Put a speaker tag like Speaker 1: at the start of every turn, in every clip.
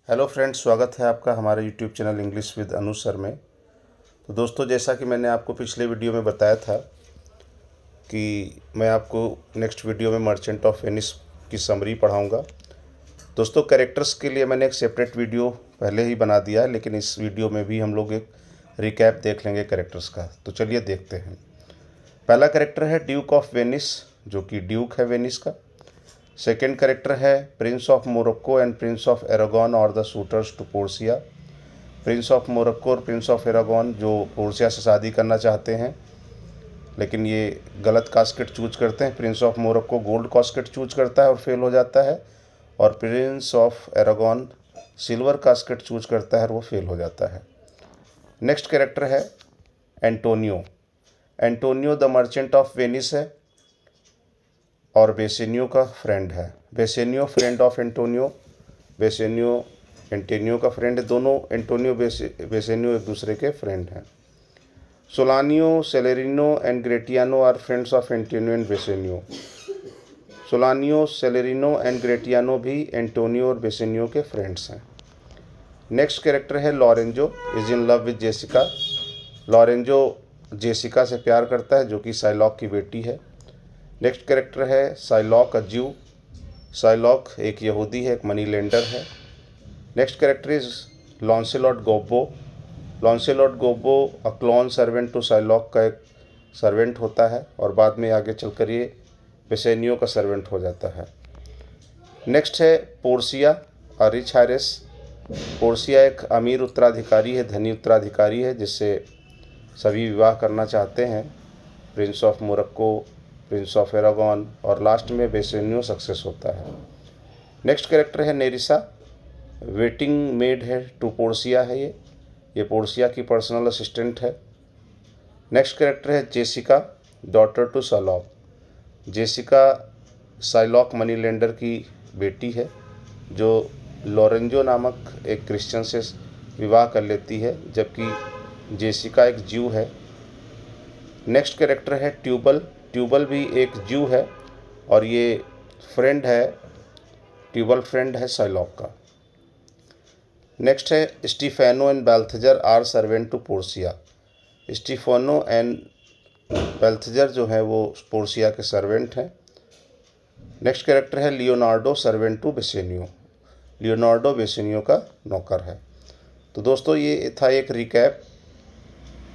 Speaker 1: Hello friends, स्वागत है आपका हमारे YouTube channel English with Anu sir में। तो दोस्तों, जैसा कि मैंने आपको पिछले वीडियो में बताया था कि मैं आपको नेक्स्ट वीडियो में मर्चेंट ऑफ वेनिस की समरी पढ़ाऊंगा। दोस्तों, कैरेक्टर्स के लिए मैंने एक सेपरेट वीडियो पहले ही बना दिया है, लेकिन इस वीडियो में भी हम लोग एक रिकैप देख लेंगे कैरेक्टर्स का। तो चलिए देखते हैं। पहला कैरेक्टर है ड्यूक ऑफ वेनिस, जो कि ड्यूक है वेनिस का। सेकेंड कैरेक्टर है prince of Morocco and prince of Aragon और the suitors to Portia. Prince of Morocco और प्रिंस ऑफ एरागोन जो पोर्सिया से शादी करना चाहते हैं, लेकिन ये गलत कास्केट चूज करते हैं। Prince of Morocco gold casket choose करता है और फेल हो जाता है, और prince of Aragon silver casket choose करता है और वो फेल हो जाता है। नेक्स्ट कैरेक्टर है Antonio. Antonio the merchant of Venice है और बेसेनियो का फ्रेंड है। Bassanio friend of Antonio, Bassanio Antonio का फ्रेंड है। दोनों एंटोनियो बेसेनियो एक दूसरे के फ्रेंड हैं। Solanio, Salarino and Gratiano are friends of Antonio and Bassanio. Solanio, Salarino and Gratiano भी एंटोनियो और बेसेनियो के फ्रेंड्स हैं। नेक्स्ट कैरेक्टर है Lorenzo is in love with Jessica. Lorenzo Jessica से प्यार करता है, जो कि साइलॉक की बेटी है। नेक्स्ट कैरेक्टर है साइलॉक अ ज्यू। साइलॉक एक यहूदी है, एक मनी लेंडर है। Next character is Launcelot Gobbo. Launcelot Gobbo a clown servant to Shylock का एक सर्वेंट होता है, और बाद में आगे चलकर ये बेसेनियो का सर्वेंट हो जाता है। नेक्स्ट है पोर्सिया अ रिच हायरेस। पोर्सिया एक अमीर उत्तराधिकारी है, धनी उत्तराधिकारी है, जिससे सभी विवाह करना चाहते हैं। Prince of Morocco, prince of Aragon और लास्ट में बेसेनियो सक्सेस होता है। नेक्स्ट कैरेक्टर है नेरिसा। वेटिंग मेड है टू पोर्सिया है ये पोर्सिया की पर्सनल असिस्टेंट है। नेक्स्ट कैरेक्टर है Jessica, daughter to Shylock. Jessica Shylock money lender की बेटी है, जो लॉरेंजो नामक एक क्रिश्चियन से विवाह कर लेती है, जबकि जेसिका एक ज्यू है। नेक्स्ट कैरेक्टर है ट्यूबल। ट्यूबल भी एक ज्यू है और ये फ्रेंड है, ट्यूबल फ्रेंड है साइलॉक का। नेक्स्ट है Stephano and Balthazar are servant to Portia. Stephano and Balthazar जो है वो पोर्सिया के सर्वेंट हैं। नेक्स्ट कैरेक्टर है Leonardo, servant to Bassanio. Leonardo Bassanio का नौकर है। तो दोस्तों, ये था एक रिकैप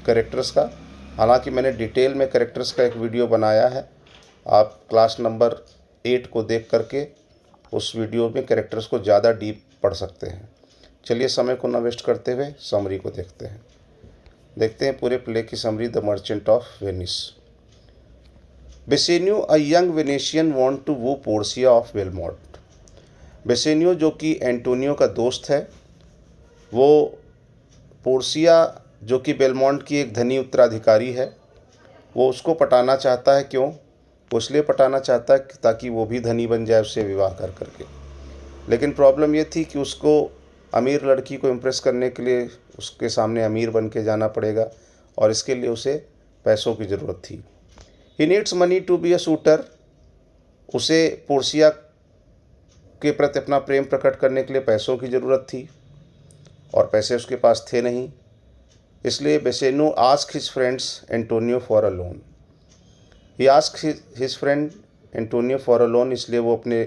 Speaker 1: कैरेक्टर्स का। हालांकि मैंने डिटेल में कैरेक्टर्स का एक वीडियो बनाया है, आप क्लास नंबर 8 को देख करके उस वीडियो में कैरेक्टर्स को ज़्यादा डीप पढ़ सकते हैं। चलिए, समय को न वेस्ट करते हुए समरी को देखते हैं पूरे प्ले की summary. The merchant of Venice. Bassanio a young Venetian want to woo Portia of Belmont. Bassanio जो कि एंटोनियो का दोस्त है, वो पोर्सिया जो कि बेलमोंट की एक धनी उत्तराधिकारी है, वो उसको पटाना चाहता है। क्यों? वो इसलिए पटाना चाहता है ताकि वो भी धनी बन जाए उससे विवाह कर करके। लेकिन प्रॉब्लम ये थी कि उसको अमीर लड़की को इम्प्रेस करने के लिए उसके सामने अमीर बन के जाना पड़ेगा, और इसके लिए उसे पैसों की ज़रूरत थी। He needs money to be a suitor. उसे पोर्सिया के प्रति अपना प्रेम प्रकट करने के लिए पैसों की ज़रूरत थी, और पैसे उसके पास थे नहीं। इसलिए Bassanio ask his friends Antonio for a loan. He ask his friend Antonio for a loan, इसलिए वो अपने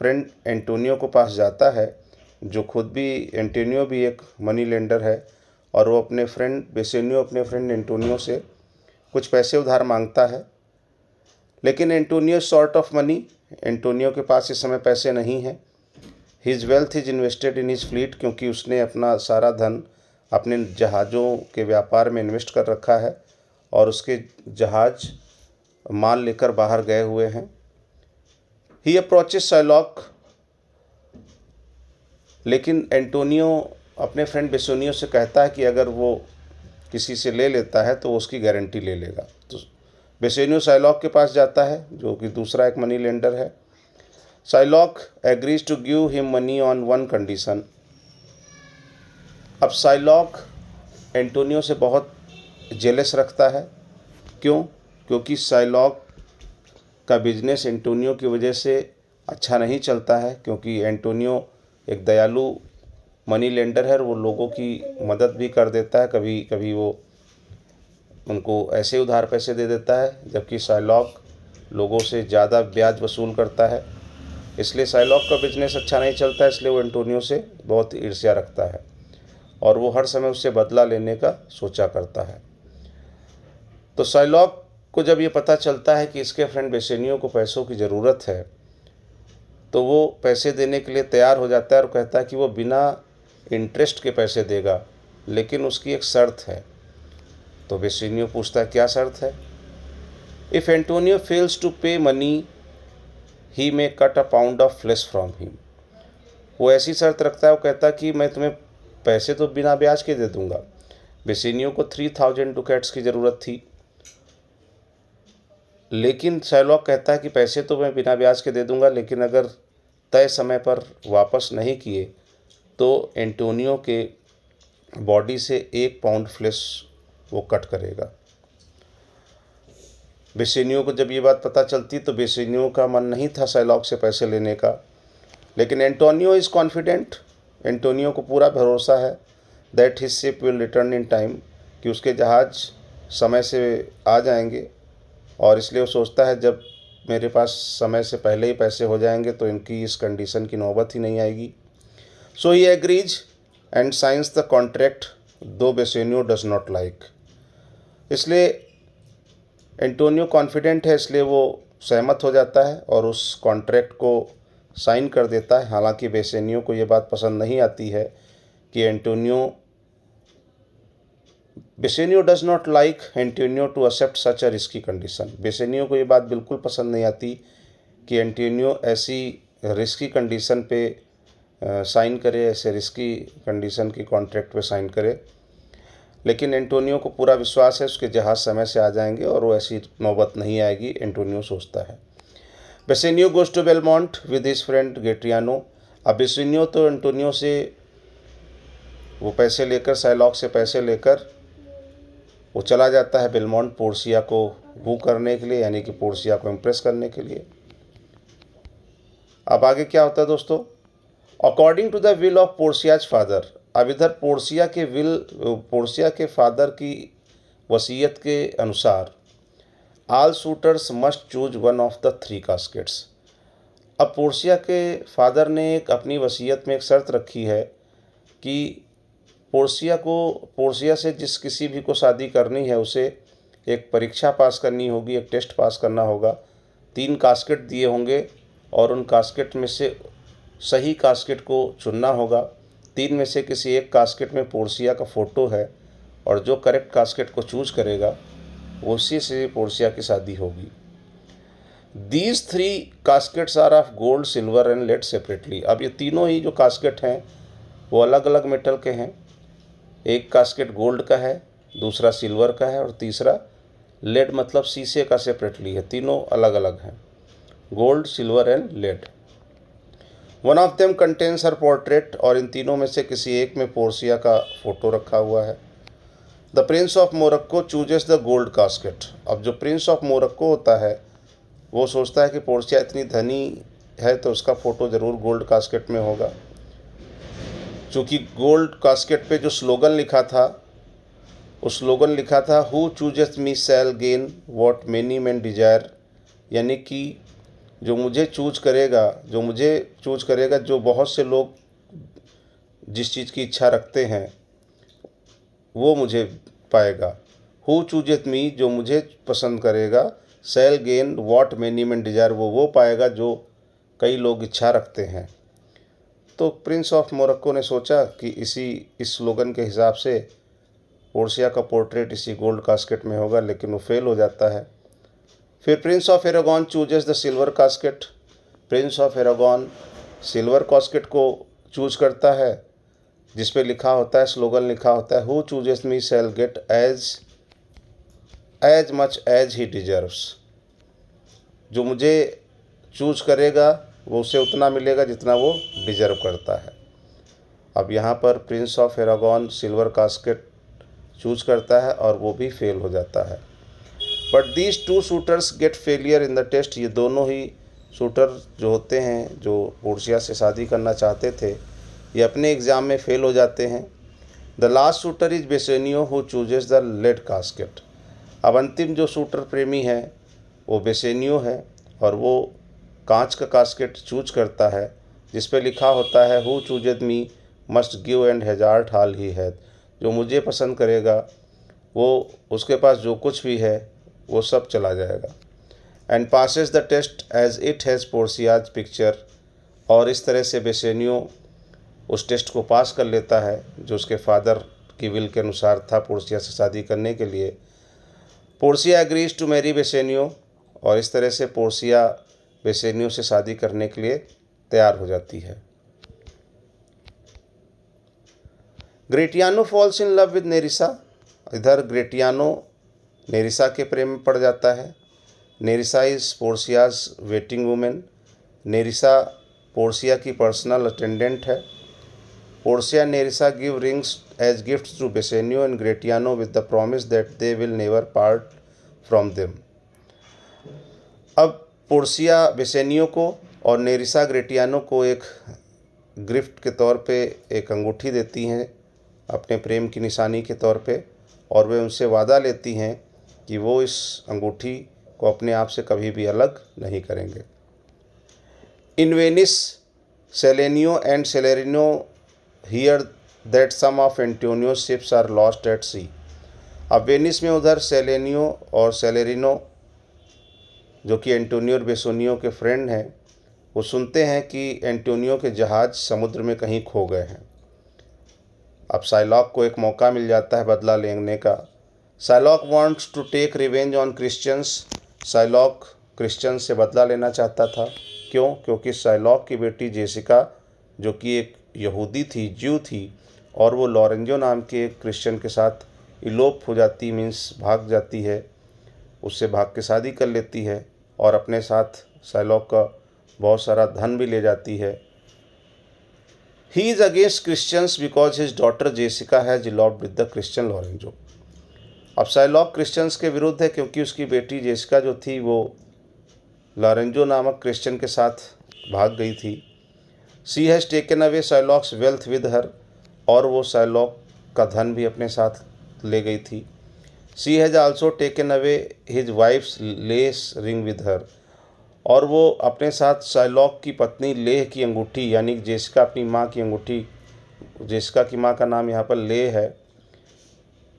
Speaker 1: फ्रेंड एंटोनियो को पास जाता है, जो खुद भी एंटोनियो भी एक मनी लेंडर है, और वो अपने फ्रेंड एंटोनियो से कुछ पैसे उधार मांगता है। लेकिन Antonio short of money, Antonio के पास इस समय पैसे नहीं हैं। His wealth is invested in his fleet, क्योंकि उसने अपना सारा धन अपने जहाज़ों के व्यापार में इन्वेस्ट कर रखा है, और उसके जहाज़ माल लेकर बाहर गए हुए हैं। ही अप्रोचेस साइलॉक, लेकिन एंटोनियो अपने फ्रेंड बेसेनियो से कहता है कि अगर वो किसी से ले लेता है तो उसकी गारंटी ले लेगा। तो बेसेनियो साइलॉक के पास जाता है, जो कि दूसरा एक मनी लेंडर है। Shylock agrees to give him money on one condition. अब साइलॉक एंटोनियो से बहुत जेलस रखता है। क्यों? क्योंकि साइलॉक का बिजनेस एंटोनियो की वजह से अच्छा नहीं चलता है, क्योंकि एंटोनियो एक दयालु मनी लेंडर है और वो लोगों की मदद भी कर देता है, कभी कभी वो उनको ऐसे उधार पैसे दे देता है, जबकि शाइलॉक लोगों से ज़्यादा ब्याज वसूल करता है। इसलिए शाइलॉक का बिजनेस अच्छा नहीं चलता है, इसलिए वो एंटोनियो से बहुत ईर्ष्या रखता है और वो हर समय उससे बदला लेने का सोचा करता है। तो शाइलॉक को जब ये पता चलता है कि इसके फ्रेंड बेसेनियो को पैसों की ज़रूरत है, तो वो पैसे देने के लिए तैयार हो जाता है और कहता है कि वो बिना इंटरेस्ट के पैसे देगा, लेकिन उसकी एक शर्त है। तो बेसेनियो पूछता है क्या शर्त है? If Antonio fails to pay money he may cut a pound of flesh from him. वो ऐसी शर्त रखता है, वो कहता है कि मैं तुम्हें पैसे तो बिना ब्याज के दे दूंगा। बेसेनियो को 3000 डुकैट्स की ज़रूरत थी, लेकिन शाइलॉक कहता है कि पैसे तो मैं बिना ब्याज के दे दूंगा, लेकिन अगर तय समय पर वापस नहीं किए तो एंटोनियो के बॉडी से 1 पाउंड फ्लेश वो कट करेगा। बेसेनियो को जब ये बात पता चलती तो बेसेनियो का मन नहीं था शाइलॉक से पैसे लेने का, लेकिन एंटोनियो इज़ कॉन्फिडेंट। एंटोनियो को पूरा भरोसा है that his ship will return in time, कि उसके जहाज़ समय से आ जाएंगे, और इसलिए वो सोचता है जब मेरे पास समय से पहले ही पैसे हो जाएंगे तो इनकी इस कंडीशन की नौबत ही नहीं आएगी। So he agrees and since the contract though Bassanio does not like. इसलिए एंटोनियो कॉन्फिडेंट है, इसलिए वो सहमत हो जाता है और उस कॉन्ट्रैक्ट को साइन कर देता है। हालांकि बेसेनियो को ये बात पसंद नहीं आती है कि Bassanio does not like Antonio to accept such a risky condition. Bassanio को ये बात बिल्कुल पसंद नहीं आती कि एंटोनियो ऐसी रिस्की कंडीशन पे साइन करे, ऐसे रिस्की कंडीशन की कॉन्ट्रैक्ट पे साइन करे। लेकिन एंटोनियो को पूरा विश्वास है उसके जहाज़ समय से आ जाएंगे और वो ऐसी नौबत नहीं आएगी, एंटोनियो सोचता है। Bassanio goes to Belmont with his friend Gratiano. अब बेसेनियो तो एंटोनियो से वो पैसे लेकर, शाइलॉक से पैसे लेकर वो चला जाता है बेलमोंट पोर्सिया को वू करने के लिए, यानी कि पोर्सिया को इम्प्रेस करने के लिए। अब आगे क्या होता है दोस्तों? According to the will of Portia's father. अब इधर पोर्सिया के फादर की वसीयत के अनुसार all suitors must choose one of the 3 caskets. अब पोर्सिया के फादर ने अपनी वसीयत में एक शर्त रखी है कि पोर्सिया से जिस किसी भी को शादी करनी है उसे एक परीक्षा पास करनी होगी, एक टेस्ट पास करना होगा। 3 कास्केट दिए होंगे और उन कास्केट में से सही कास्केट को चुनना होगा। 3 में से किसी एक कास्केट में पोर्सिया का फ़ोटो है और जो करेक्ट कास्केट को चूज करेगा उसी से पोर्सिया की शादी होगी। These 3 caskets are of gold, silver and lead separately. अब ये तीनों ही जो कास्केट हैं वो अलग अलग मेटल के हैं। एक कास्केट गोल्ड का है, दूसरा सिल्वर का है और तीसरा लेड मतलब शीशे का सेपरेटली है। तीनों अलग अलग हैं, gold, silver and lead. One of them contains her portrait, और इन तीनों में से किसी एक में पोर्सिया का फ़ोटो रखा हुआ है। The Prince of Morocco chooses the gold casket. अब जो प्रिंस ऑफ मोरक्को होता है वो सोचता है कि पोर्सिया इतनी धनी है तो उसका फ़ोटो ज़रूर गोल्ड कास्केट में होगा। चूँकि गोल्ड कास्केट पे जो स्लोगन लिखा था, उस स्लोगन लिखा था who chooses me shall gain what many man desire, यानी कि जो मुझे चूज करेगा, जो बहुत से लोग जिस चीज़ की इच्छा रखते हैं वो मुझे पाएगा। हु चूजेस मी, जो मुझे पसंद करेगा, shall gain what many man desire, वो पाएगा जो कई लोग इच्छा रखते हैं। तो प्रिंस ऑफ मोरक्को ने सोचा कि इस स्लोगन के हिसाब से पोर्सिया का पोर्ट्रेट इसी गोल्ड कास्केट में होगा, लेकिन वो फेल हो जाता है। फिर prince of Aragon chooses the silver casket. Prince of Aragon silver casket को चूज करता है, जिस पे लिखा होता है, स्लोगन लिखा होता है who chooses me shall get as much as he deserves. जो मुझे चूज करेगा वो उसे उतना मिलेगा जितना वो डिजर्व करता है। अब यहाँ पर prince of Aragon silver casket choose करता है और वो भी फेल हो जाता है। But these 2 suitors get failure in the test. ये दोनों ही शूटर जो होते हैं, जो पोर्सिया से शादी करना चाहते थे, ये अपने एग्ज़ाम में फ़ेल हो जाते हैं। The last suitor is Bassanio who chooses the lead casket. अब अंतिम जो शूटर प्रेमी है वो बेसेनियो है और वो कांच का कास्केट चूज करता है जिस पे लिखा होता है who chooses me must give and hazard all he hath. जो मुझे पसंद करेगा वो उसके पास जो कुछ भी है वो सब चला जाएगा। And passes the test as it has Portia's picture. और इस तरह से बेसेनियो उस टेस्ट को पास कर लेता है जो उसके फादर की विल के अनुसार था पोर्सिया से शादी करने के लिए। Portia agrees to marry Bassanio और इस तरह से पोर्सिया बेसेनियो से शादी करने के लिए तैयार हो जाती है। Gratiano falls in love with Nerissa. इधर ग्रेटियानो नेरिसा के प्रेम में पड़ जाता है। Nerissa is Portia's waiting women. Nerissa Portia की पर्सनल अटेंडेंट है। Portia Nerissa give rings as gifts to Bassanio and Gratiano with the promise that they will never part from them. अब Portia Bassanio को और नेरिसा ग्रेटियानो को एक gift के तौर पे एक अंगूठी देती हैं अपने प्रेम की निशानी के तौर पे, और वे उनसे वादा लेती हैं कि वो इस अंगूठी को अपने आप से कभी भी अलग नहीं करेंगे। In Venice Salanio and Salarino hear that some of Antonio ships are lost at sea. अब वेनिस में उधर सेलेनियो और सेलेरिनो जो कि एंटोनियो और बेसोनियो के फ्रेंड हैं वो सुनते हैं कि एंटोनियो के जहाज़ समुद्र में कहीं खो गए हैं। अब साइलॉक को एक मौका मिल जाता है बदला लेने का। Shylock wants to take revenge on Christians. Shylock Christian से बदला लेना चाहता था। क्यों? क्योंकि साइलॉक की बेटी जेसिका जो कि एक यहूदी थी, ज्यू थी, और वो लॉरेंजो नाम के एक क्रिश्चियन के साथ इलोप हो जाती, मीन्स भाग जाती है, उससे भाग के शादी कर लेती है और अपने साथ साइलॉक का बहुत सारा धन भी ले जाती है। He is against Christians because his daughter Jessica has eloped with the Christian Lorenzo. अब साइलॉक क्रिश्चियंस के विरुद्ध है क्योंकि उसकी बेटी जेसिका जो थी वो लॉरेंजो नामक क्रिश्चियन के साथ भाग गई थी। She has taken away Shylock's wealth with her, और वो साइलॉक का धन भी अपने साथ ले गई थी। She has also taken away his wives less ring with her, और वो अपने साथ साइलॉक की पत्नी लेह की अंगूठी, यानी जेसिका अपनी माँ की अंगूठी, जेसिका की माँ का नाम यहाँ पर लेह है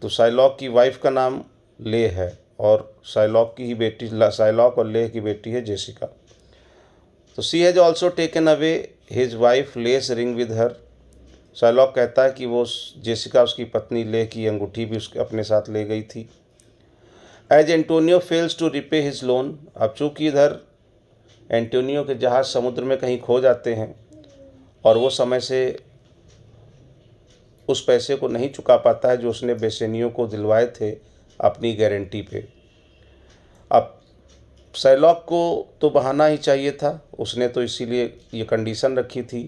Speaker 1: तो साइलॉक की वाइफ का नाम लेह है, और साइलॉक की ही बेटी, साइलॉक और लेह की बेटी है जेसिका। तो she has also taken away his wife less ring with her. Psylocke कहता है कि वो जेसिका उसकी पत्नी लेह की अंगूठी भी उसके अपने साथ ले गई थी। As Antonio fails to repay his loan. अब चूँकि इधर एंटोनियो के जहाज़ समुद्र में कहीं खो जाते हैं और वो समय से उस पैसे को नहीं चुका पाता है जो उसने बेसेनियो को दिलवाए थे अपनी गारंटी पे। अब साइलॉक को तो बहाना ही चाहिए था, उसने तो इसीलिए ये कंडीशन रखी थी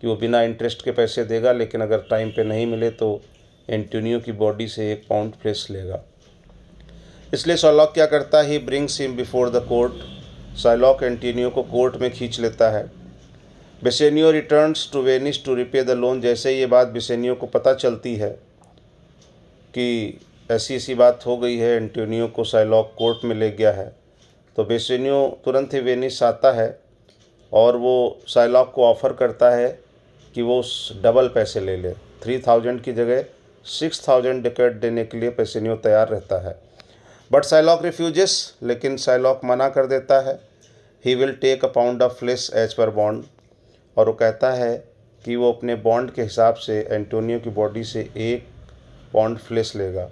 Speaker 1: कि वो बिना इंटरेस्ट के पैसे देगा, लेकिन अगर टाइम पे नहीं मिले तो एंटोनियो की बॉडी से 1 पाउंड फ्लेश लेगा। इसलिए साइलॉक क्या करता है, he brings him before the court. Shylock Antonio को कोर्ट में खींच लेता है। Bassanio returns to Venice to repay the loan. जैसे ये बात बेसेनियो को पता चलती है कि ऐसी ऐसी बात हो गई है, एंटोनियो को साइलॉक कोर्ट में ले गया है, तो बेसेनियो तुरंत ही वेनिस आता है और वो साइलॉक को ऑफ़र करता है कि वो डबल पैसे ले ले। 3000 की जगह 6000 डुकेट देने के लिए बेसेनियो तैयार रहता है। बट साइलॉक रिफ्यूजेस, लेकिन साइलॉक मना कर देता है। He will take a pound of flesh as per bond, और वो कहता है कि वो अपने बॉन्ड के हिसाब से एंटोनियो की बॉडी से 1 पाउंड फ्लेश लेगा।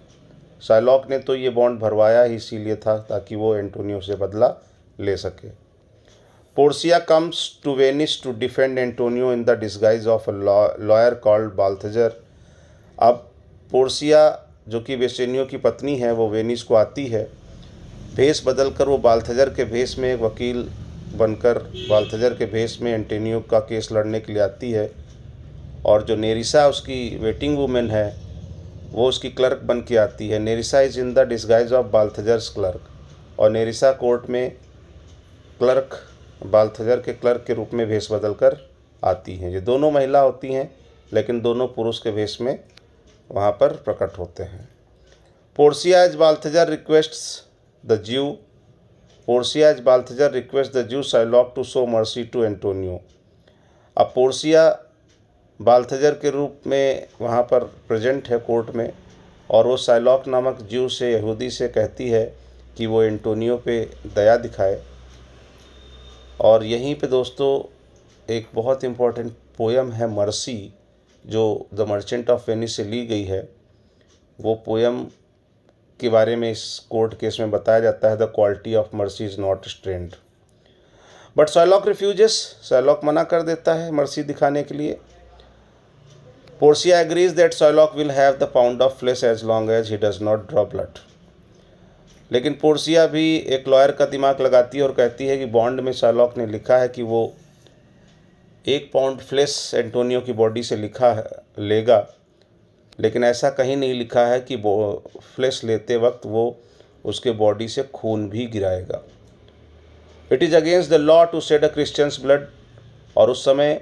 Speaker 1: साइलॉक ने तो ये बॉन्ड भरवाया ही इसीलिए था ताकि वो एंटोनियो से बदला ले सके। Portia comes to Venice to defend Antonio in the disguise of a lawyer called Balthazar. अब पोर्सिया जो कि बेसेनियो की पत्नी है वो वेनिस को आती है, भेष बदल कर वो बाल्थजर के भेष में एक वकील बनकर बाल्थजर के भेष में एंटोनियो का केस लड़ने के लिए आती है, और जो नेरिसा उसकी वेटिंग वूमेन है वो उसकी क्लर्क बन के आती है। Nerissa is in the disguise of Balthazar's clerk, और नेरिसा कोर्ट में क्लर्क, बाल्थजर के क्लर्क के रूप में भेष बदल कर आती हैं। ये दोनों महिला होती हैं लेकिन दोनों पुरुष के भेष में वहाँ पर प्रकट होते हैं। Portia as Balthazar requests the Jew Portia as Balthazar request the Jew Shylock to show mercy to Antonio. अब पोर्सिया बाल्थेजर के रूप में वहाँ पर प्रेजेंट है कोर्ट में, और वो शाइलॉक नामक ज्यू से, यहूदी से कहती है कि वो एंटोनियो पे दया दिखाए। और यहीं पे दोस्तों एक बहुत इम्पोर्टेंट पोयम है मर्सी, जो द मर्चेंट ऑफ वेनिस से ली गई है। वो पोयम के बारे में इस कोर्ट केस में बताया जाता है, the quality of mercy is not strained. But Shylock refuses, Shylock मना कर देता है मर्सी दिखाने के लिए। Portia agrees that Shylock will have the pound of flesh as long as he does not draw blood. लेकिन पोर्सिया भी एक लॉयर का दिमाग लगाती है और कहती है कि बॉन्ड में शाइलॉक ने लिखा है कि वो 1 पाउंड फ्लेश एंटोनियो की बॉडी से लेगा, लेकिन ऐसा कहीं नहीं लिखा है कि फ्लेश लेते वक्त वो उसके बॉडी से खून भी गिराएगा। It is against the law to shed a Christian's blood. और उस समय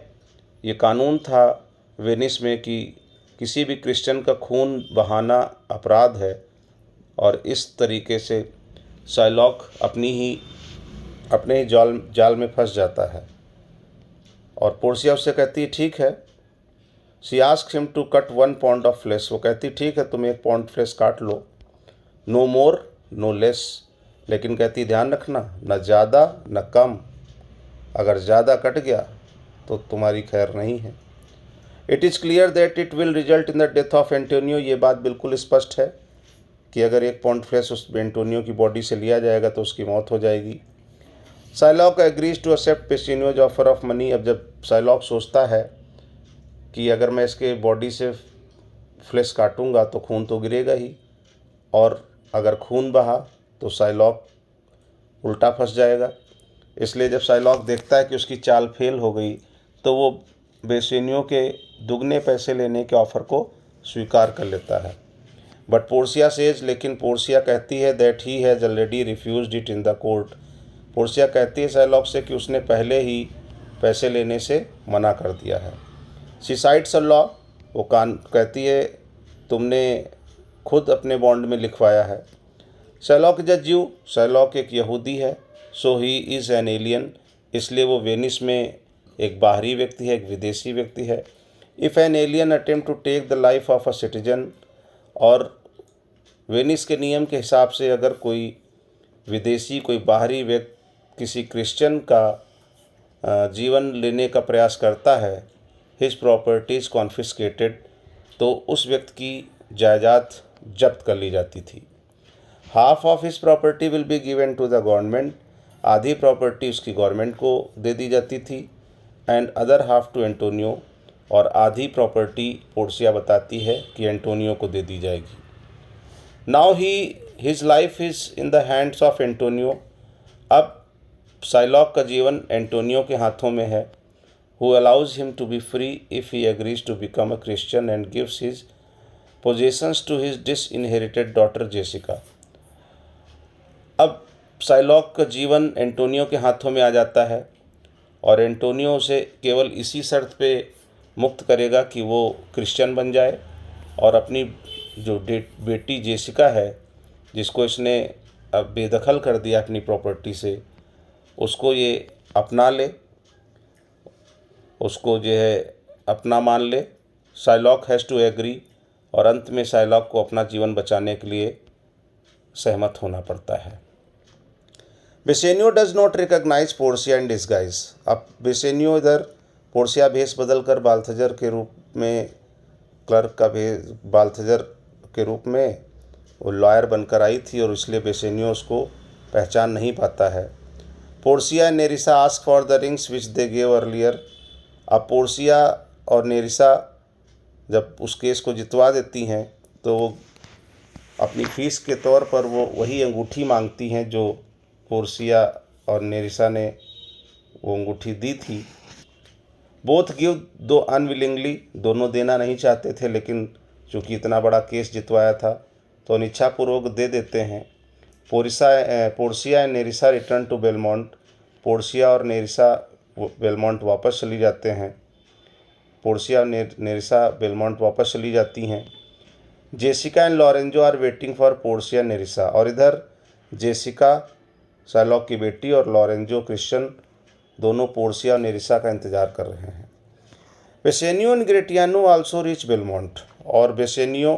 Speaker 1: ये कानून था वेनिस में कि किसी भी क्रिश्चियन का खून बहाना अपराध है, और इस तरीके से शाइलॉक अपने ही जाल में फंस जाता है। और पोर्सिया उससे कहती है ठीक है। She asks him to cut 1 pound of flesh. वो कहती ठीक है, तुम 1 पाउंड फ्लेश काट लो, नो मोर नो लेस। लेकिन कहती ध्यान रखना, न ज़्यादा न कम, अगर ज़्यादा कट गया तो तुम्हारी खैर नहीं है। It is clear that it will result in the death of Antonio. ये बात बिल्कुल स्पष्ट है कि अगर 1 पाउंड फ्लेश उस एंटोनियो की बॉडी से लिया जाएगा तो उसकी मौत हो जाएगी। Shylock agrees to accept Bassanio's offer of money. अब जब शाइलॉक सोचता है कि अगर मैं इसके बॉडी से फ्लेश काटूंगा तो खून तो गिरेगा ही, और अगर खून बहा तो शाइलॉक उल्टा फंस जाएगा। इसलिए जब शाइलॉक देखता है कि उसकी चाल फेल हो गई तो वो बेसिनियो के दुगने पैसे लेने के ऑफ़र को स्वीकार कर लेता है। बट पोर्सिया सेज, लेकिन पोर्सिया कहती है that he has already refused it in the court. Portia कहती है शाइलॉक से कि उसने पहले ही पैसे लेने से मना कर दिया है। She sides a law. वो कहती है तुमने खुद अपने बॉन्ड में लिखवाया है। शाइलॉक इज अ ज्यू। शाइलॉक एक यहूदी है। सो ही इज़ एन एलियन। इसलिए वो वेनिस में एक बाहरी व्यक्ति है, एक विदेशी व्यक्ति है। If an alien attempt to take the life of a citizen. और वेनिस के नियम के हिसाब से अगर कोई विदेशी, कोई बाहरी व्यक्ति किसी क्रिश्चियन का जीवन लेने का प्रयास करता है, हिज प्रॉपर्टीज़ कॉन्फिस्केटेड, तो उस व्यक्ति की जायदाद जब्त कर ली जाती थी। Half of his property will be given to the government. आधी प्रॉपर्टी उसकी गवर्नमेंट को दे दी जाती थी। And other half to Antonio. और आधी प्रॉपर्टी पोर्सिया बताती है कि एंटोनियो को दे दी जाएगी। Now his life is in the hands of Antonio. अब शाइलॉक का जीवन एंटोनियो के हाथों में है, who allows him to be free if he agrees to become a Christian and gives his possessions to his disinherited daughter Jessica। अब Shylock का जीवन एंटोनियो के हाथों में आ जाता है, और एंटोनियो उसे केवल इसी शर्त पे मुक्त करेगा कि वो क्रिश्चियन बन जाए और अपनी जो बेटी जेसिका है, जिसको इसने अब बेदखल कर दिया अपनी प्रॉपर्टी से, उसको ये अपना ले, उसको जो है अपना मान ले। Shylock has to agree. और अंत में शाइलॉक को अपना जीवन बचाने के लिए सहमत होना पड़ता है। Bassanio does not recognize Portia in disguise. अब बेसेनियो इधर पोर्सिया भेष बदल कर बाल्थेजर के रूप में, क्लर्क का बाल्थेजर के रूप में वो लॉयर बनकर आई थी, और इसलिए बेसेनियो उसको पहचान नहीं पाता है। Portia and Nerissa ask for the rings which they gave earlier. अब पोर्सिया और नेरिसा जब उस केस को जितवा देती हैं तो वो अपनी फ़ीस के तौर पर वो वही अंगूठी मांगती हैं जो पोर्सिया और नेरिसा ने वो अंगूठी दी थी। बोथ गिव दो अनविलिंगली। दोनों देना नहीं चाहते थे, लेकिन चूँकि इतना बड़ा केस जितवाया था तो अनिच्छापूर्वक दे देते हैं। Portia and Nerissa return to Belmont. Portia और नेरिसा बेलमोंट वापस चली जाते हैं। पोर्सिया और नेरिसा बेलमोंट वापस चली जाती हैं। Jessica and Lorenzo are waiting for Portia Nerissa, और इधर जेसिका शार्लॉक की बेटी और लॉरेंजो क्रिश्चियन दोनों पोर्सिया और नेरिसा का इंतज़ार कर रहे हैं। Bassanio and Gratiano also reach Belmont, और बेसेनियो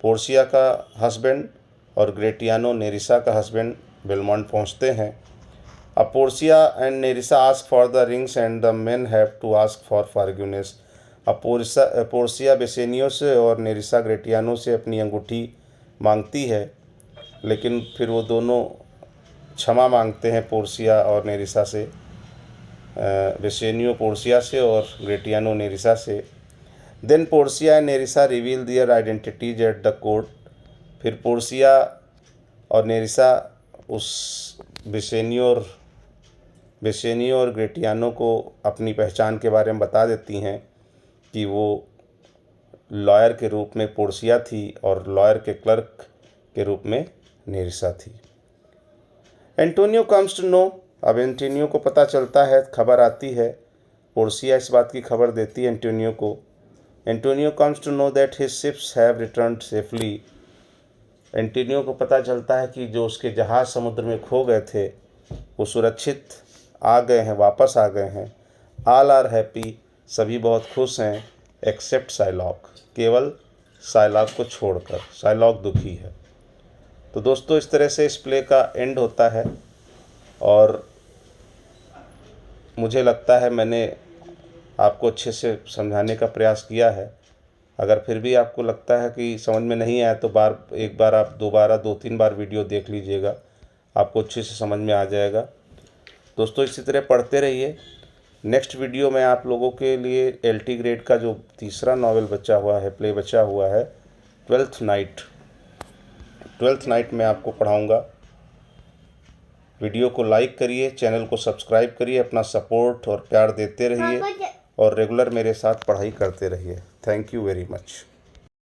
Speaker 1: पोर्सिया का हस्बैंड और ग्रेटियानो नेरिसा का हस्बैंड बेलमोंट पहुंचते हैं। अब Portia and Nerissa ask for the rings and the men have to ask for forgiveness. अब पोर्सिया बेसेनियो से और नेरिसा ग्रेटियानो से अपनी अंगूठी मांगती है, लेकिन फिर वो दोनों क्षमा मांगते हैं पोर्सिया और नेरिसा से, बेसेनियो पोर्सिया से और ग्रेटियानो नेरिसा से। Then Portia and Nerissa reveal their identities at the court. फिर पोर्सिया और नेरिसा उस बेसेनियो और ग्रेटियानो को अपनी पहचान के बारे में बता देती हैं कि वो लॉयर के रूप में पोर्सिया थी और लॉयर के क्लर्क के रूप में नेरिसा थी। एंटोनियो कम्स टू नो, अब एंटोनियो को पता चलता है, खबर आती है, पोर्सिया इस बात की खबर देती है एंटोनियो को। Antonio comes to know that his ships have returned safely. Antonio को पता चलता है कि जो उसके जहाज़ समुद्र में खो गए थे वो सुरक्षित आ गए हैं, वापस आ गए हैं। ऑल आर हैप्पी, सभी बहुत खुश हैं, एक्सेप्ट शार्लॉक, केवल शार्लॉक को छोड़कर। शार्लॉक दुखी है। तो दोस्तों इस तरह से इस प्ले का एंड होता है, और मुझे लगता है मैंने आपको अच्छे से समझाने का प्रयास किया है। अगर फिर भी आपको लगता है कि समझ में नहीं आया तो एक बार आप दोबारा 2-3 बार वीडियो देख लीजिएगा, आपको अच्छे से समझ में आ जाएगा। दोस्तों इसी तरह पढ़ते रहिए। नेक्स्ट वीडियो में आप लोगों के लिए LT ग्रेड का जो तीसरा नॉवेल बचा हुआ है, प्ले बचा हुआ है, ट्वेल्थ नाइट में आपको पढ़ाऊँगा। वीडियो को लाइक करिए, चैनल को सब्सक्राइब करिए, अपना सपोर्ट और प्यार देते रहिए और रेगुलर मेरे साथ पढ़ाई करते रहिए। Thank you very much.